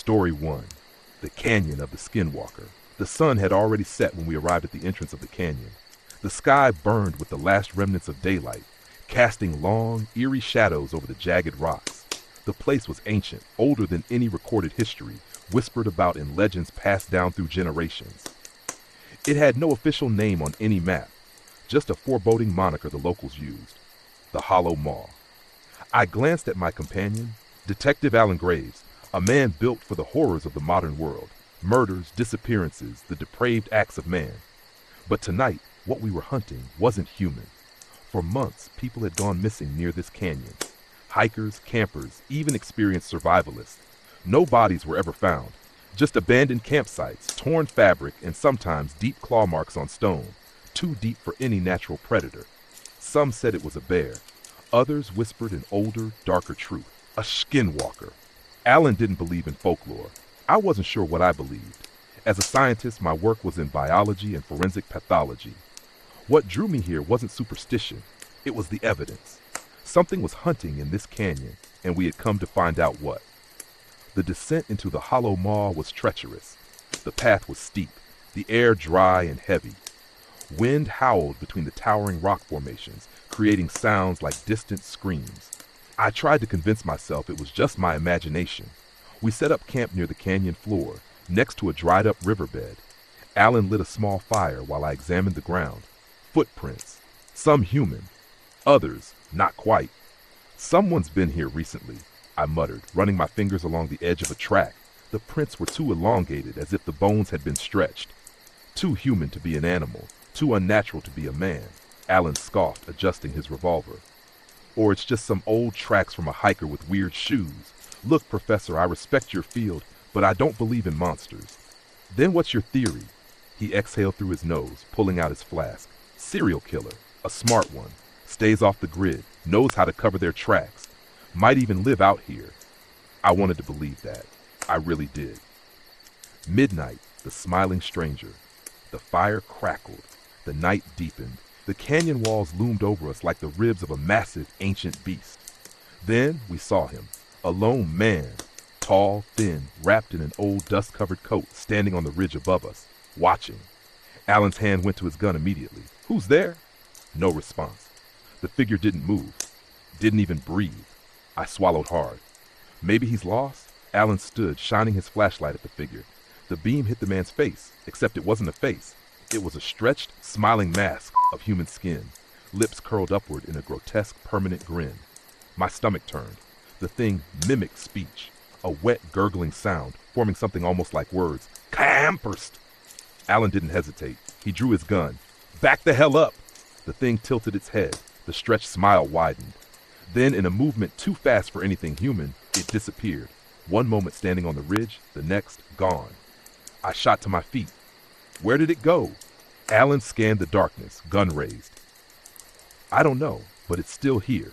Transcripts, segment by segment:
Story 1. The Canyon of the Skinwalker. The sun had already set when we arrived at the entrance of the canyon. The sky burned with the last remnants of daylight, casting long, eerie shadows over the jagged rocks. The place was ancient, older than any recorded history, whispered about in legends passed down through generations. It had no official name on any map, just a foreboding moniker the locals used, the Hollow Maw. I glanced at my companion, Detective Alan Graves, a man built for the horrors of the modern world, murders, disappearances, the depraved acts of man. But tonight, what we were hunting wasn't human. For months, people had gone missing near this canyon. Hikers, campers, even experienced survivalists. No bodies were ever found, just abandoned campsites, torn fabric, and sometimes deep claw marks on stone, too deep for any natural predator. Some said it was a bear. Others whispered an older, darker truth, a skinwalker. Alan didn't believe in folklore. I wasn't sure what I believed. As a scientist, my work was in biology and forensic pathology. What drew me here wasn't superstition. It was the evidence. Something was hunting in this canyon, and we had come to find out what. The descent into the Hollow Maw was treacherous. The path was steep, the air dry and heavy. Wind howled between the towering rock formations, creating sounds like distant screams. I tried to convince myself it was just my imagination. We set up camp near the canyon floor, next to a dried-up riverbed. Alan lit a small fire while I examined the ground. Footprints. Some human. Others, not quite. Someone's been here recently, I muttered, running my fingers along the edge of a track. The prints were too elongated, as if the bones had been stretched. Too human to be an animal, too unnatural to be a man, Alan scoffed, adjusting his revolver. Or it's just some old tracks from a hiker with weird shoes. Look, Professor, I respect your field, but I don't believe in monsters. Then what's your theory? He exhaled through his nose, pulling out his flask. Serial killer, a smart one, stays off the grid, knows how to cover their tracks, might even live out here. I wanted to believe that. I really did. Midnight, the smiling stranger. The fire crackled. The night deepened. The canyon walls loomed over us like the ribs of a massive, ancient beast. Then we saw him, a lone man, tall, thin, wrapped in an old dust-covered coat, standing on the ridge above us, watching. Alan's hand went to his gun immediately. Who's there? No response. The figure didn't move, didn't even breathe. I swallowed hard. Maybe he's lost? Alan stood, shining his flashlight at the figure. The beam hit the man's face, except it wasn't a face. It was a stretched, smiling mask of human skin, lips curled upward in a grotesque, permanent grin. My stomach turned. The thing mimicked speech, a wet, gurgling sound, forming something almost like words. Camperst! Alan didn't hesitate. He drew his gun. Back the hell up! The thing tilted its head. The stretched smile widened. Then, in a movement too fast for anything human, it disappeared. One moment standing on the ridge, the next, gone. I shot to my feet. Where did it go? Alan scanned the darkness, gun raised. I don't know, but it's still here.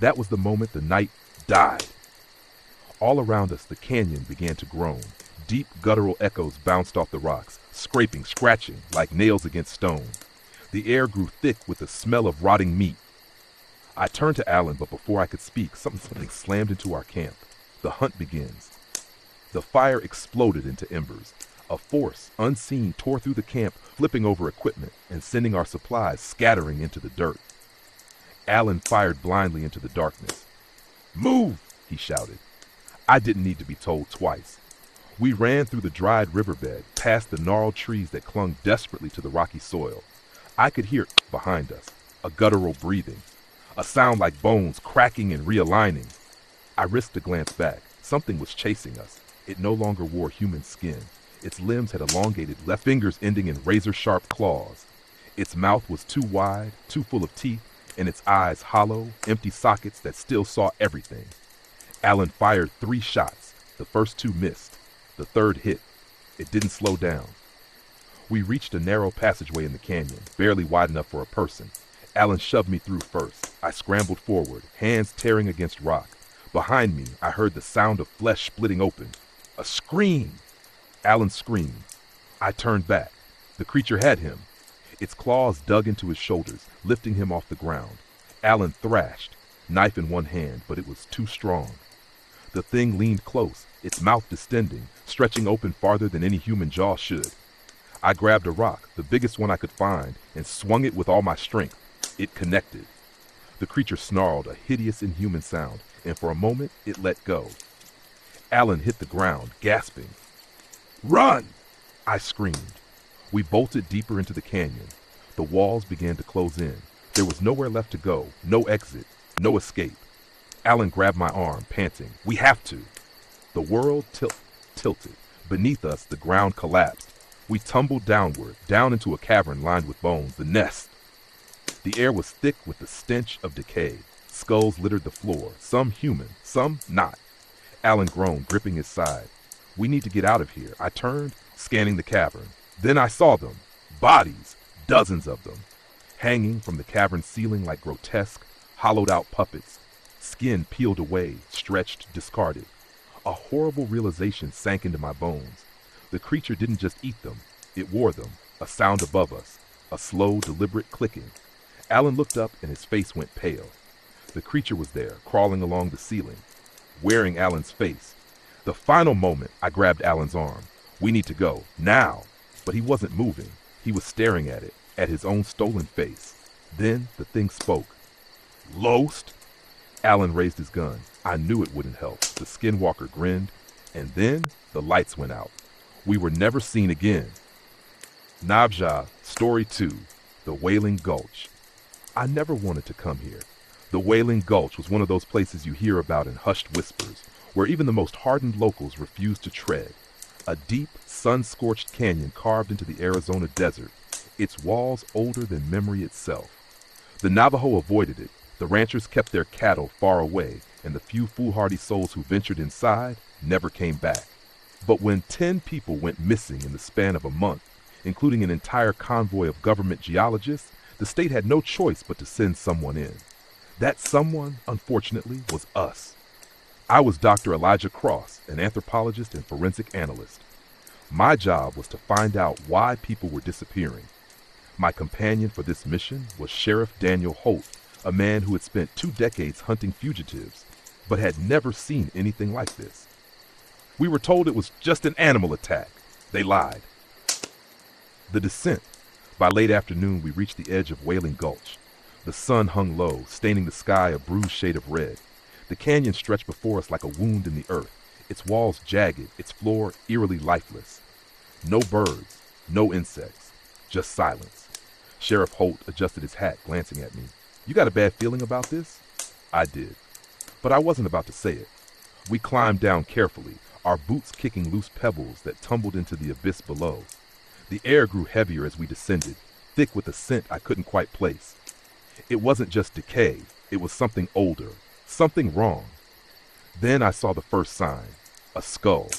That was the moment the night died. All around us, the canyon began to groan. Deep guttural echoes bounced off the rocks, scraping, scratching, like nails against stone. The air grew thick with the smell of rotting meat. I turned to Alan, but before I could speak, something slammed into our camp. The hunt begins. The fire exploded into embers. A force, unseen, tore through the camp, flipping over equipment and sending our supplies scattering into the dirt. Alan fired blindly into the darkness. Move! He shouted. I didn't need to be told twice. We ran through the dried riverbed, past the gnarled trees that clung desperately to the rocky soil. I could hear behind us, a guttural breathing, a sound like bones cracking and realigning. I risked a glance back. Something was chasing us. It no longer wore human skin. Its limbs had elongated left fingers ending in razor-sharp claws. Its mouth was too wide, too full of teeth, and its eyes hollow, empty sockets that still saw everything. Alan fired 3 shots. The first 2 missed. The third hit. It didn't slow down. We reached a narrow passageway in the canyon, barely wide enough for a person. Alan shoved me through first. I scrambled forward, hands tearing against rock. Behind me, I heard the sound of flesh splitting open. A scream! Alan screamed. I turned back. The creature had him. Its claws dug into his shoulders, lifting him off the ground. Alan thrashed, knife in one hand, but it was too strong. The thing leaned close, its mouth distending, stretching open farther than any human jaw should. I grabbed a rock, the biggest one I could find, and swung it with all my strength. It connected. The creature snarled a hideous, inhuman sound, and for a moment it let go. Alan hit the ground, gasping. "Run!" I screamed. We bolted deeper into the canyon. The walls began to close in. There was nowhere left to go, no exit, no escape. Alan grabbed my arm, panting. "We have to!" The world tilted. Beneath us, the ground collapsed. We tumbled downward, down into a cavern lined with bones, the nest. The air was thick with the stench of decay. Skulls littered the floor, some human, some not. Alan groaned, gripping his side. "We need to get out of here." I turned, scanning the cavern. Then I saw them. Bodies, dozens of them, hanging from the cavern ceiling like grotesque, hollowed-out puppets. Skin peeled away, stretched, discarded. A horrible realization sank into my bones. The creature didn't just eat them, it wore them, a sound above us, a slow, deliberate clicking. Alan looked up and his face went pale. The creature was there, crawling along the ceiling, wearing Alan's face. The final moment, I grabbed Alan's arm. "We need to go, now!" But he wasn't moving. He was staring at it, at his own stolen face. Then the thing spoke. "Lost?" Alan raised his gun. I knew it wouldn't help. The Skinwalker grinned, and then the lights went out. We were never seen again. Nabja, Story 2, The Wailing Gulch. I never wanted to come here. The Wailing Gulch was one of those places you hear about in hushed whispers, where even the most hardened locals refuse to tread. A deep, sun-scorched canyon carved into the Arizona desert, its walls older than memory itself. The Navajo avoided it. The ranchers kept their cattle far away, and the few foolhardy souls who ventured inside never came back. But when 10 people went missing in the span of a month, including an entire convoy of government geologists, the state had no choice but to send someone in. That someone, unfortunately, was us. I was Dr. Elijah Cross, an anthropologist and forensic analyst. My job was to find out why people were disappearing. My companion for this mission was Sheriff Daniel Holt, a man who had spent 2 decades hunting fugitives, but had never seen anything like this. We were told it was just an animal attack. They lied. The descent. By late afternoon, we reached the edge of Wailing Gulch. The sun hung low, staining the sky a bruised shade of red. The canyon stretched before us like a wound in the earth, its walls jagged, its floor eerily lifeless. No birds, no insects, just silence. Sheriff Holt adjusted his hat, glancing at me. "You got a bad feeling about this?" I did. But I wasn't about to say it. We climbed down carefully, our boots kicking loose pebbles that tumbled into the abyss below. The air grew heavier as we descended, thick with a scent I couldn't quite place. It wasn't just decay, it was something older, something wrong. Then I saw the first sign, a skull,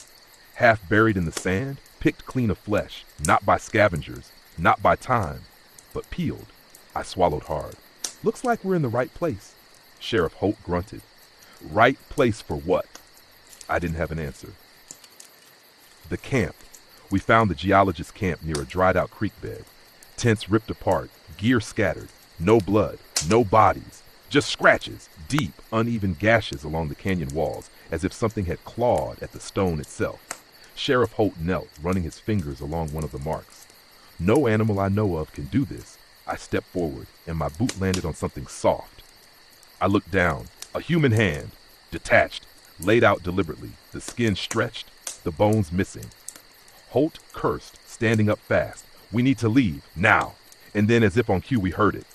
half buried in the sand, picked clean of flesh, not by scavengers, not by time, but peeled. I swallowed hard. "Looks like we're in the right place," Sheriff Holt grunted. "Right place for what?" I didn't have an answer. The camp. We found the geologist's camp near a dried-out creek bed. Tents ripped apart, gear scattered, no blood, no bodies, just scratches, deep, uneven gashes along the canyon walls, as if something had clawed at the stone itself. Sheriff Holt knelt, running his fingers along one of the marks. "No animal I know of can do this." I stepped forward, and my boot landed on something soft. I looked down. A human hand, detached, laid out deliberately, the skin stretched, the bones missing. Holt cursed, standing up fast. "We need to leave, now." And then, as if on cue, we heard it.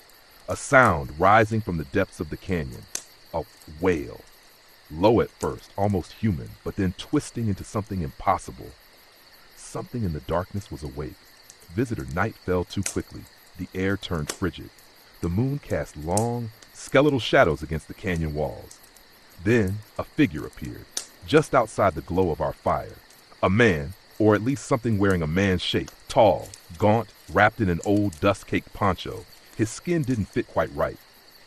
A sound rising from the depths of the canyon. A wail. Low at first, almost human, but then twisting into something impossible. Something in the darkness was awake. Visitor night fell too quickly. The air turned frigid. The moon cast long, skeletal shadows against the canyon walls. Then a figure appeared, just outside the glow of our fire. A man, or at least something wearing a man's shape, tall, gaunt, wrapped in an old dust-caked poncho. His skin didn't fit quite right.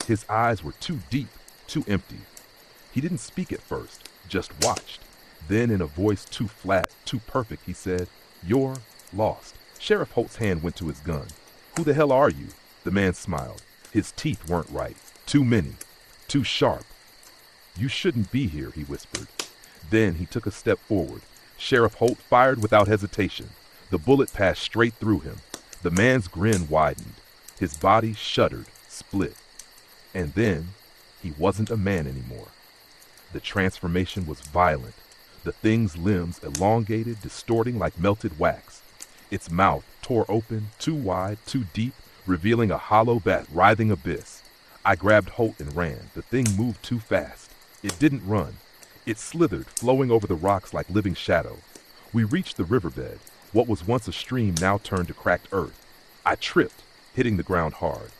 His eyes were too deep, too empty. He didn't speak at first, just watched. Then in a voice too flat, too perfect, he said, "You're lost." Sheriff Holt's hand went to his gun. "Who the hell are you?" The man smiled. His teeth weren't right. Too many. Too sharp. "You shouldn't be here," he whispered. Then he took a step forward. Sheriff Holt fired without hesitation. The bullet passed straight through him. The man's grin widened. His body shuddered, split. And then, he wasn't a man anymore. The transformation was violent. The thing's limbs elongated, distorting like melted wax. Its mouth tore open, too wide, too deep, revealing a hollow, writhing abyss. I grabbed Holt and ran. The thing moved too fast. It didn't run. It slithered, flowing over the rocks like living shadow. We reached the riverbed. What was once a stream now turned to cracked earth. I tripped, hitting the ground hard.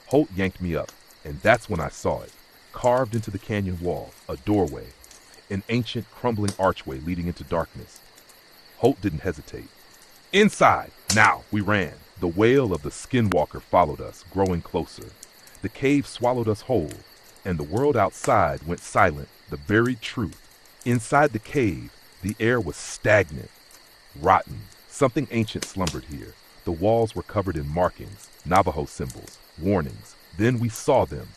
Holt yanked me up, and that's when I saw it. Carved into the canyon wall, a doorway. An ancient, crumbling archway leading into darkness. Holt didn't hesitate. Inside! Now! We ran. The wail of the Skinwalker followed us, growing closer. The cave swallowed us whole, and the world outside went silent, the buried truth. Inside the cave, the air was stagnant, rotten. Something ancient slumbered here. The walls were covered in markings, Navajo symbols, warnings. Then we saw them,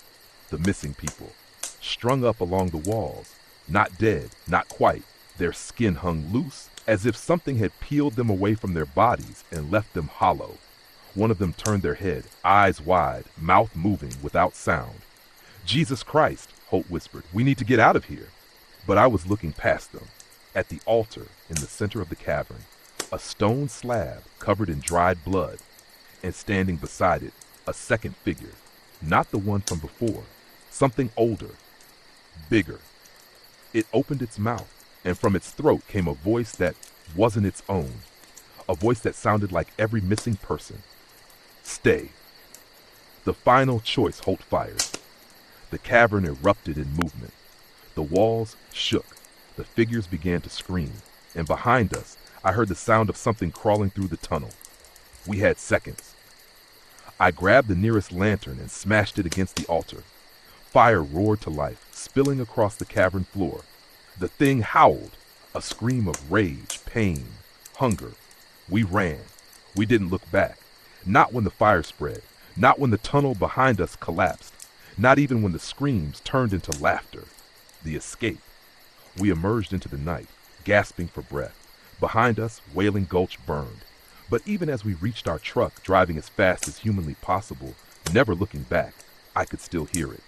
the missing people, strung up along the walls. Not dead, not quite. Their skin hung loose, as if something had peeled them away from their bodies and left them hollow. One of them turned their head, eyes wide, mouth moving without sound. Jesus Christ, Holt whispered, we need to get out of here. But I was looking past them. At the altar in the center of the cavern, a stone slab covered in dried blood, and standing beside it, a second figure, not the one from before, something older, bigger. It opened its mouth, and from its throat came a voice that wasn't its own, a voice that sounded like every missing person. Stay. The final choice Holt fired. The cavern erupted in movement. The walls shook. The figures began to scream, and behind us, I heard the sound of something crawling through the tunnel. We had seconds. I grabbed the nearest lantern and smashed it against the altar. Fire roared to life, spilling across the cavern floor. The thing howled, a scream of rage, pain, hunger. We ran. We didn't look back. Not when the fire spread. Not when the tunnel behind us collapsed. Not even when the screams turned into laughter. The escape. We emerged into the night, gasping for breath. Behind us, Wailing Gulch burned. But even as we reached our truck, driving as fast as humanly possible, never looking back, I could still hear it.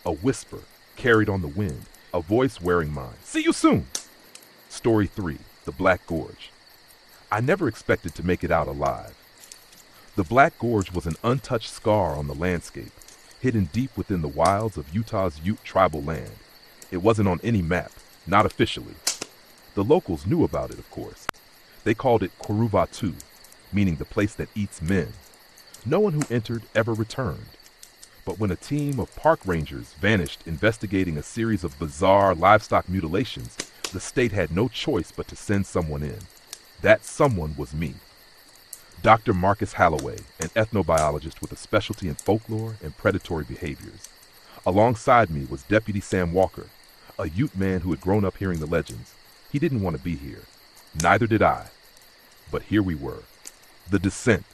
A whisper, carried on the wind, a voice wearing mine. See you soon! Story 3, The Black Gorge. I never expected to make it out alive. The Black Gorge was an untouched scar on the landscape, hidden deep within the wilds of Utah's Ute tribal land. It wasn't on any map, not officially. The locals knew about it, of course. They called it Kuruvatu, meaning the place that eats men. No one who entered ever returned. But when a team of park rangers vanished investigating a series of bizarre livestock mutilations, the state had no choice but to send someone in. That someone was me. Dr. Marcus Halloway, an ethnobiologist with a specialty in folklore and predatory behaviors. Alongside me was Deputy Sam Walker, a Ute man who had grown up hearing the legends. He didn't want to be here. Neither did I. But here we were. The descent.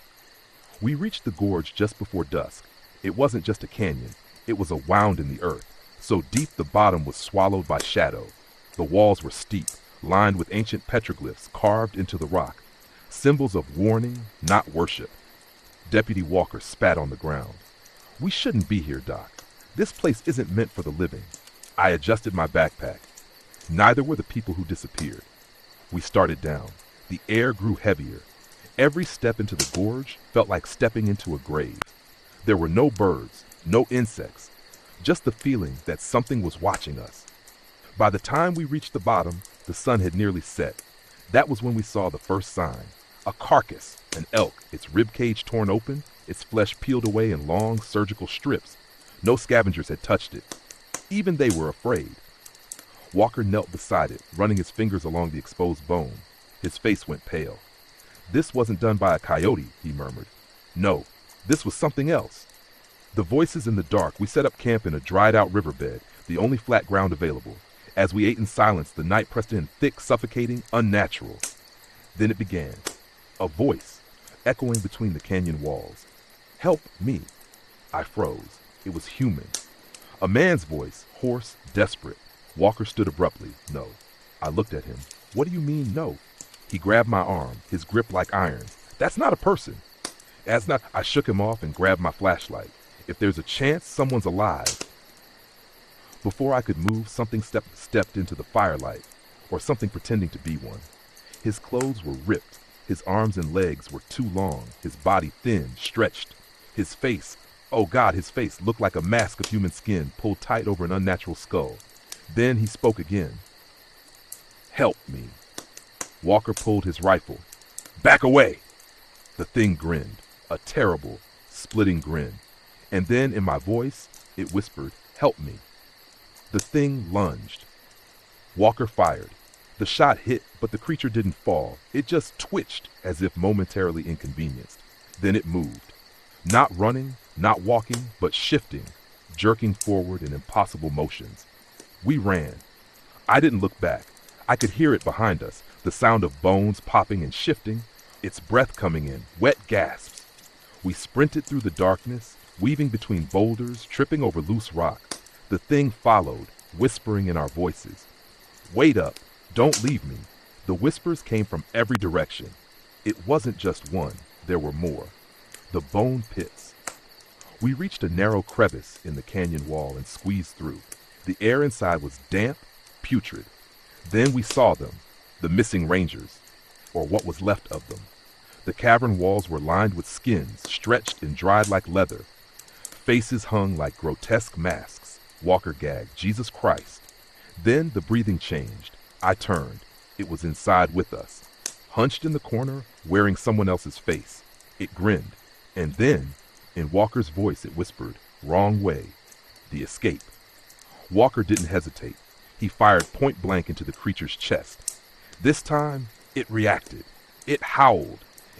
We reached the gorge just before dusk. It wasn't just a canyon. It was a wound in the earth, so deep the bottom was swallowed by shadow. The walls were steep, lined with ancient petroglyphs carved into the rock. Symbols of warning, not worship. Deputy Walker spat on the ground. We shouldn't be here, Doc. This place isn't meant for the living. I adjusted my backpack. Neither were the people who disappeared. We started down. The air grew heavier. Every step into the gorge felt like stepping into a grave. There were no birds, no insects, just the feeling that something was watching us. By the time we reached the bottom, the sun had nearly set. That was when we saw the first sign. A carcass, an elk, its ribcage torn open, its flesh peeled away in long surgical strips. No scavengers had touched it. Even they were afraid. Walker knelt beside it, running his fingers along the exposed bone. His face went pale. This wasn't done by a coyote, he murmured. No, this was something else. The voices in the dark, we set up camp in a dried-out riverbed, the only flat ground available. As we ate in silence, the night pressed in thick, suffocating, unnatural. Then it began. A voice, echoing between the canyon walls. Help me. I froze. It was human. A man's voice, hoarse, desperate. Walker stood abruptly. No, I looked at him. What do you mean, no? He grabbed my arm, his grip like iron. That's not a person. That's not. I shook him off and grabbed my flashlight. If there's a chance someone's alive. Before I could move, something stepped into the firelight, or something pretending to be one. His clothes were ripped. His arms and legs were too long, his body thin, stretched. His face, oh God, his face looked like a mask of human skin pulled tight over an unnatural skull. Then he spoke again. Help me. Walker pulled his rifle. Back away! The thing grinned, a terrible, splitting grin. And then in my voice, it whispered, help me. The thing lunged. Walker fired. The shot hit, but the creature didn't fall. It just twitched as if momentarily inconvenienced. Then it moved. Not running, not walking, but shifting, jerking forward in impossible motions. We ran. I didn't look back. I could hear it behind us, the sound of bones popping and shifting, its breath coming in, wet gasps. We sprinted through the darkness, weaving between boulders, tripping over loose rock. The thing followed, whispering in our voices. Wait up, don't leave me. The whispers came from every direction. It wasn't just one, there were more. The bone pits. We reached a narrow crevice in the canyon wall and squeezed through. The air inside was damp, putrid. Then we saw them, the missing rangers, or what was left of them. The cavern walls were lined with skins, stretched and dried like leather. Faces hung like grotesque masks. Walker gagged, Jesus Christ. Then the breathing changed. I turned. It was inside with us. Hunched in the corner, wearing someone else's face. It grinned. And then, in Walker's voice, it whispered, wrong way. The escape. Walker didn't hesitate. He fired point blank into the creature's chest. This time, it reacted. It howled,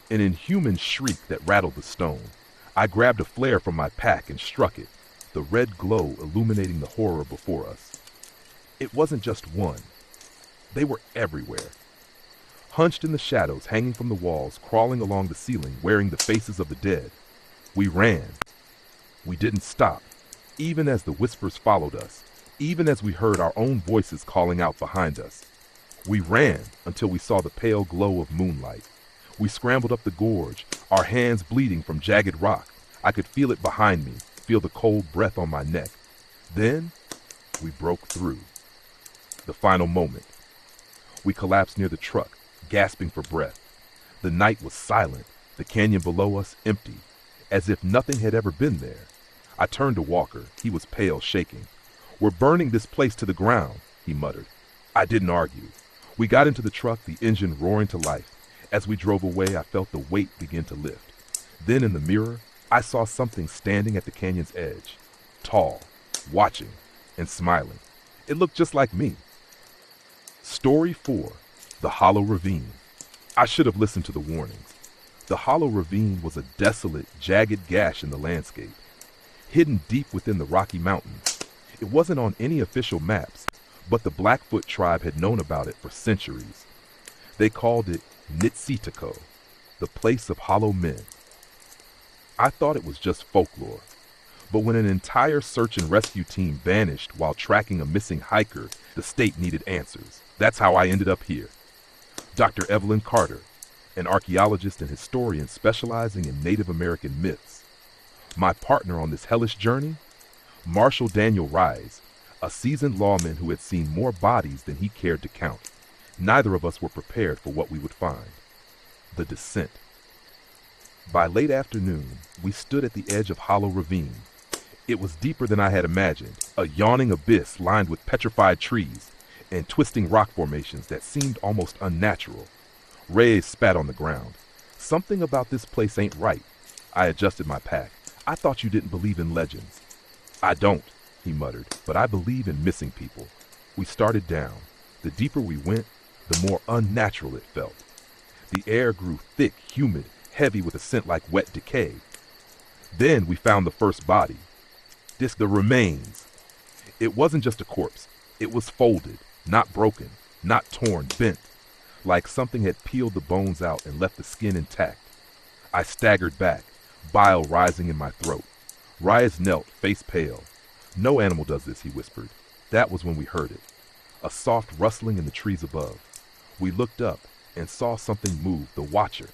an inhuman shriek that rattled the stone. I grabbed a flare from my pack and struck it, the red glow illuminating the horror before us. It wasn't just one. They were everywhere. Hunched in the shadows, hanging from the walls, crawling along the ceiling, wearing the faces of the dead. We ran. We didn't stop, even as the whispers followed us, even as we heard our own voices calling out behind us. We ran until we saw the pale glow of moonlight. We scrambled up the gorge, our hands bleeding from jagged rock. I could feel it behind me, feel the cold breath on my neck. Then, we broke through. The final moment. We collapsed near the truck, gasping for breath. The night was silent, the canyon below us empty, as if nothing had ever been there. I turned to Walker. He was pale, shaking. We're burning this place to the ground, he muttered. I didn't argue. We got into the truck, the engine roaring to life. As we drove away, I felt the weight begin to lift. Then in the mirror, I saw something standing at the canyon's edge, tall, watching, and smiling. It looked just like me. Story 4, The Hollow Ravine. I should have listened to the warnings. The Hollow Ravine was a desolate, jagged gash in the landscape, hidden deep within the Rocky Mountains. It wasn't on any official maps, but the Blackfoot tribe had known about it for centuries. They called it Nitsitako, the place of hollow men. I thought it was just folklore, but when an entire search and rescue team vanished while tracking a missing hiker, the state needed answers. That's how I ended up here. Dr. Evelyn Carter, an archaeologist and historian specializing in Native American myths. My partner on this hellish journey, Marshal Daniel Rise, a seasoned lawman who had seen more bodies than he cared to count. Neither of us were prepared for what we would find. The descent. By late afternoon, we stood at the edge of Hollow Ravine. It was deeper than I had imagined, a yawning abyss lined with petrified trees and twisting rock formations that seemed almost unnatural. Reyes spat on the ground. Something about this place ain't right. I adjusted my pack. I thought you didn't believe in legends. I don't, he muttered, but I believe in missing people. We started down. The deeper we went, the more unnatural it felt. The air grew thick, humid, heavy with a scent like wet decay. Then we found the first body. The remains. It wasn't just a corpse. It was folded, not broken, not torn, bent, like something had peeled the bones out and left the skin intact. I staggered back, bile rising in my throat. Reyes knelt, face pale. No animal does this, he whispered. That was when we heard it. a soft rustling in the trees above. We looked up and saw something move, the watcher.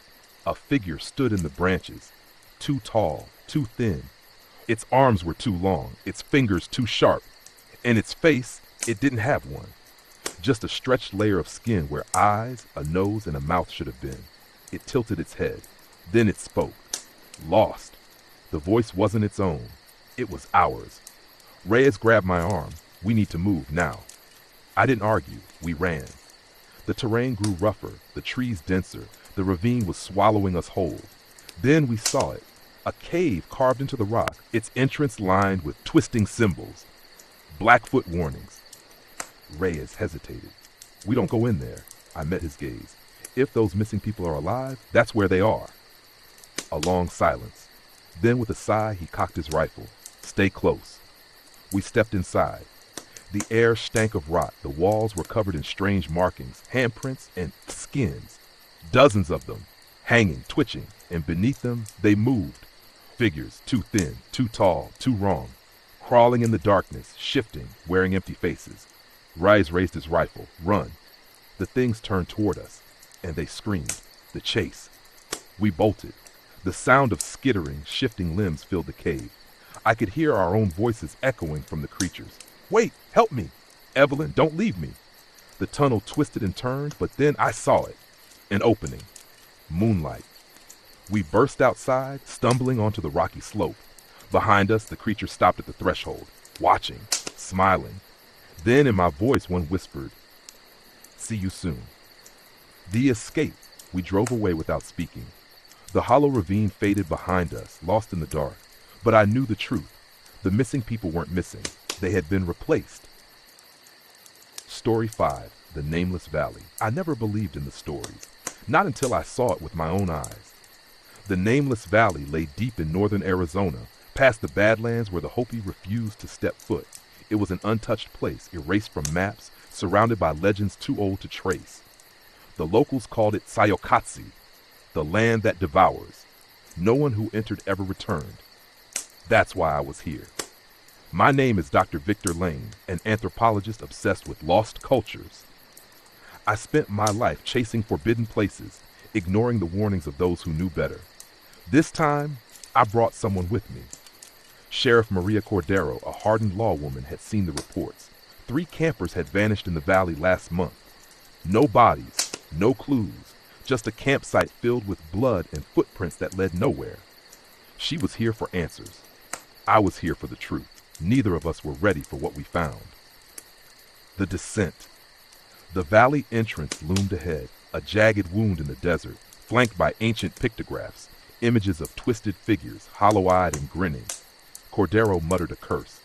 A figure stood in the branches, too tall, too thin. Its arms were too long, its fingers too sharp, and its face, it didn't have one. Just a stretched layer of skin where eyes, a nose, and a mouth should have been. It tilted its head. Then it spoke. Lost. The voice wasn't its own. It was ours. Reyes grabbed my arm. We need to move now. I didn't argue. We ran. The terrain grew rougher, the trees denser. The ravine was swallowing us whole. Then we saw it. A cave carved into the rock, its entrance lined with twisting symbols. Blackfoot warnings. Reyes hesitated. We don't go in there. I met his gaze. If those missing people are alive, that's where they are. A long silence. Then with a sigh, he cocked his rifle. Stay close. We stepped inside. The air stank of rot. The walls were covered in strange markings, handprints, and skins. Dozens of them, hanging, twitching, and beneath them, they moved. Figures, too thin, too tall, too wrong. Crawling in the darkness, shifting, wearing empty faces. Reyes raised his rifle. Run. The things turned toward us, and they screamed. The chase. We bolted. The sound of skittering, shifting limbs filled the cave. I could hear our own voices echoing from the creatures. Wait, help me. Evelyn, don't leave me. The tunnel twisted and turned, but then I saw it. An opening. Moonlight. We burst outside, stumbling onto the rocky slope. Behind us, the creature stopped at the threshold, watching, smiling. Then in my voice, one whispered, "See you soon." The escape. We drove away without speaking. The hollow ravine faded behind us, lost in the dark. But I knew the truth. The missing people weren't missing. They had been replaced. Story 5, The Nameless Valley. I never believed in the stories. Not until I saw it with my own eyes. The Nameless Valley lay deep in northern Arizona, past the Badlands where the Hopi refused to step foot. It was an untouched place, erased from maps, surrounded by legends too old to trace. The locals called it Sayokatsi, the land that devours. No one who entered ever returned. That's why I was here. My name is Dr. Victor Lane, an anthropologist obsessed with lost cultures. I spent my life chasing forbidden places, ignoring the warnings of those who knew better. This time, I brought someone with me. Sheriff Maria Cordero, a hardened lawwoman, had seen the reports. 3 campers had vanished in the valley last month. No bodies, no clues, just a campsite filled with blood and footprints that led nowhere. She was here for answers. I was here for the truth. Neither of us were ready for what we found. The descent. The valley entrance loomed ahead, a jagged wound in the desert, flanked by ancient pictographs, images of twisted figures, hollow-eyed and grinning. Cordero muttered a curse.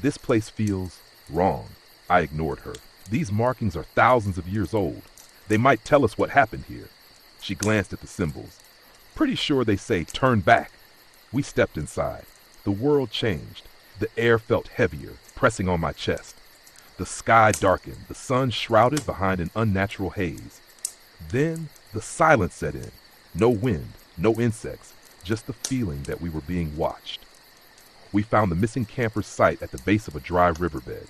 This place feels wrong. I ignored her. These markings are thousands of years old. They might tell us what happened here. She glanced at the symbols. Pretty sure they say, turn back. We stepped inside. The world changed. The air felt heavier, pressing on my chest. The sky darkened, the sun shrouded behind an unnatural haze. Then the silence set in. No wind, no insects, just the feeling that we were being watched. We found the missing camper's site at the base of a dry riverbed.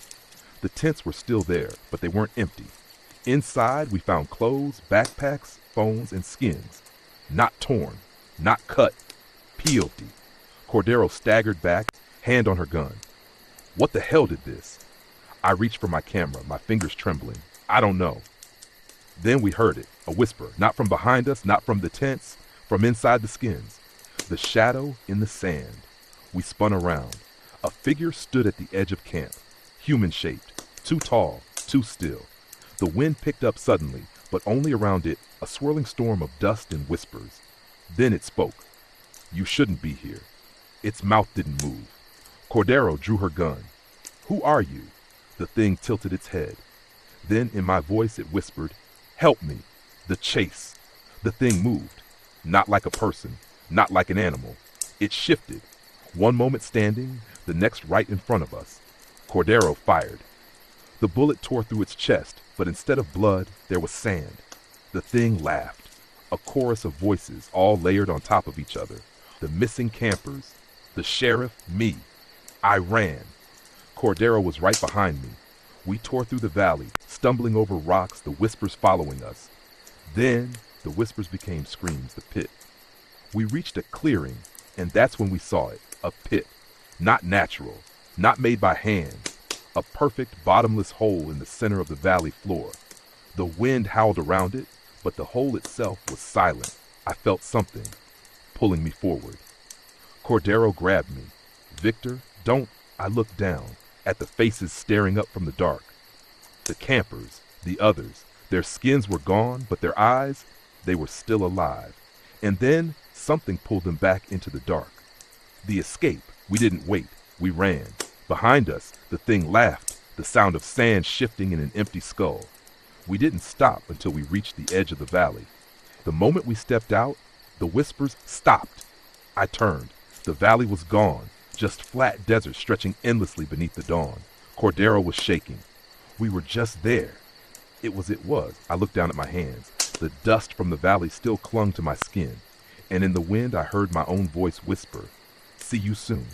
The tents were still there, but they weren't empty. Inside, we found clothes, backpacks, phones, and skins. Not torn, not cut, peeled. Cordero staggered back, hand on her gun. What the hell did this? I reached for my camera, my fingers trembling. I don't know. Then we heard it, a whisper, not from behind us, not from the tents, from inside the skins. The shadow in the sand. We spun around. A figure stood at the edge of camp, human-shaped, too tall, too still. The wind picked up suddenly, but only around it, a swirling storm of dust and whispers. Then it spoke. You shouldn't be here. Its mouth didn't move. Cordero drew her gun. Who are you? The thing tilted its head. Then in my voice it whispered, help me. The chase. The thing moved. Not like a person, not like an animal. It shifted. One moment standing, the next right in front of us. Cordero fired. The bullet tore through its chest, but instead of blood, there was sand. The thing laughed. A chorus of voices, all layered on top of each other. The missing campers, the sheriff, me. I ran. Cordero was right behind me. We tore through the valley, stumbling over rocks, the whispers following us. Then, the whispers became screams, the pit. We reached a clearing, and that's when we saw it. A pit. Not natural, not made by hands. A perfect bottomless hole in the center of the valley floor. The wind howled around it, but the hole itself was silent. I felt something pulling me forward. Cordero grabbed me. Victor, don't. I looked down at the faces staring up from the dark. The campers, the others, their skins were gone, but their eyes, they were still alive. And then something pulled them back into the dark. The escape. We didn't wait. We ran. Behind us, the thing laughed, the sound of sand shifting in an empty skull. We didn't stop until we reached the edge of the valley. The moment we stepped out, the whispers stopped. I turned. The valley was gone, just flat desert stretching endlessly beneath the dawn. Cordero was shaking. We were just there. It was. I looked down at my hands. The dust from the valley still clung to my skin, and in the wind I heard my own voice whisper, "See you soon."